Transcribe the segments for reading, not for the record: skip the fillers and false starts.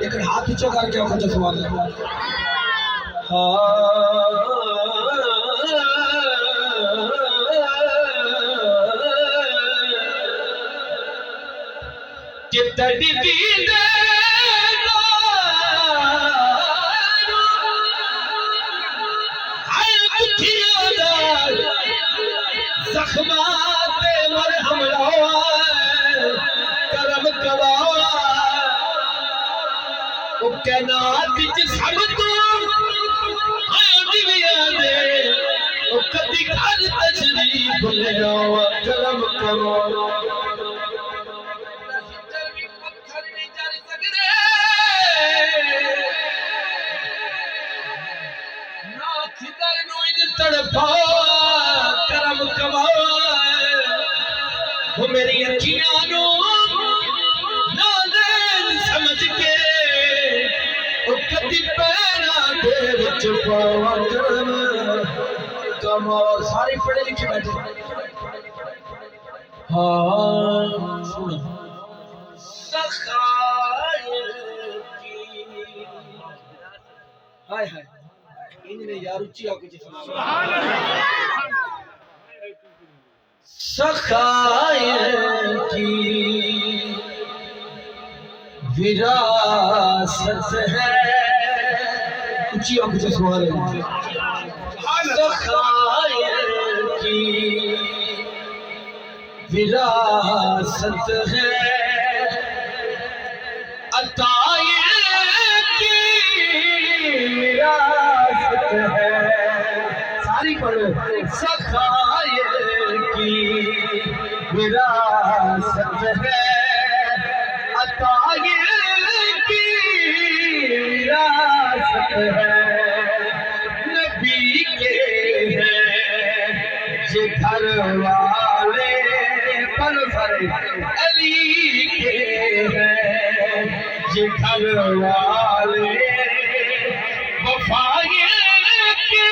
लेकिन हाथ ऊंचा करके आपको जो सवाल है कि तड़ी दीदे जख्माते मर हमला करम कवावा ओ कैनात विच सब तो दिव्या दे ओ कदी घर तशरीफ ले आवा करम कवावा पत्थर नहीं चढ़ सकदे ना खिदर नु इन तड़पा करम कमाए वो मेरी अखियां नो नाज़ेल समझ के वो कदी पैरा दे विच पावा करम कमाए सारे पढ़े लिखे बैठे हाँ सुनो सखाए की हाय हाय इन्हें यार ऊंची आके सुभान अल्लाह सखाए की विरासत है ऊंची आंखों से सवाल है सखाए की विरासत है अताए की विरासत है सारी पढ़ो सखाए की विरासत है अताए की विरासत है नबी के हैं ये घर वाले पर अली के हैं ये घर वाले वफाए की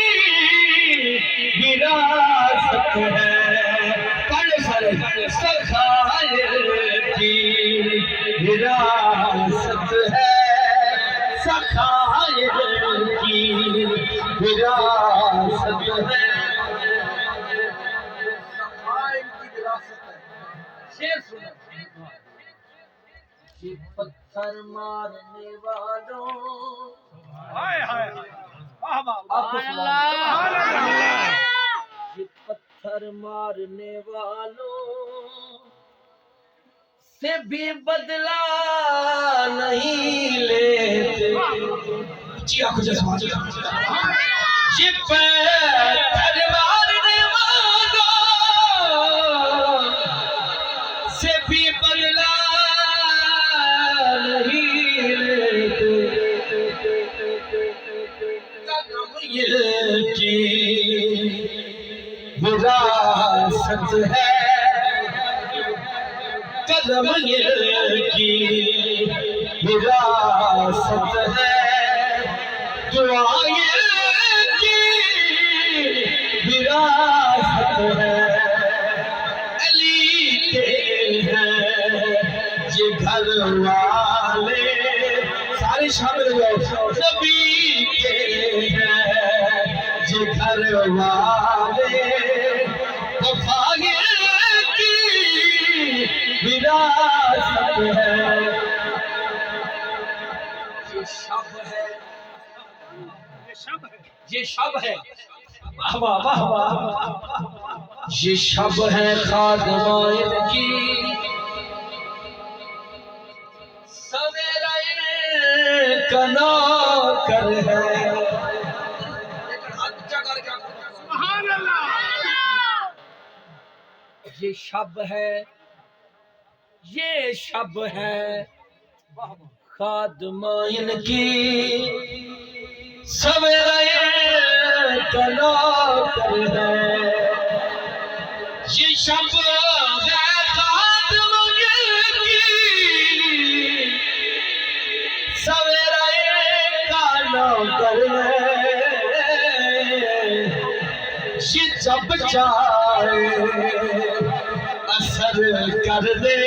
विरासत है सखाए की विरासत है सखाए की विरासत है शेर सुनो ये पत्थर मारने वालों हाय हाय वाह वाह ये पत्थर मारने वालों से भी बदला नहीं लेते जी आंखों से समझ ये पत्थर मारने वालों से भी बदला नहीं लेते ये की विरासत है कदम ये की विरासत है दुआएं की विरासत है अली के हैं ये घर वाले सारे शामिल हो नबी के हैं ये घर वाले वफाए की विरासत है ये शब है ये शब है वाह वाह वाह ये शब है खादमाइन की सवेरा कना कर है सुभान अल्लाह ये शब है ये शब है खादमाइन की सवेरा कना कर है ये शब है खादमाइन की सवेरा कना कर है ये जब चाहे असर कर दे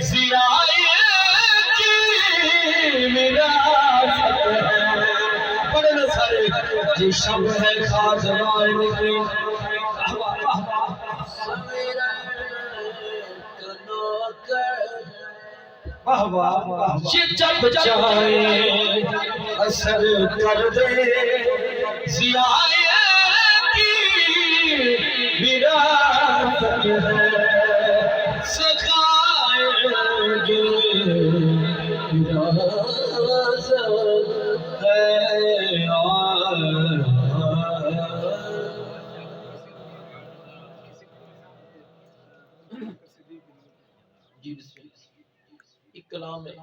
जियाए की विरासत है। बड़े न सारे जी शब है खाजनाए की ये जब चाहे असर कर दे जियाए की विरासत है। सखाएंगे विरासत है। जी बिस्मिल्लाह। एक कलाम है।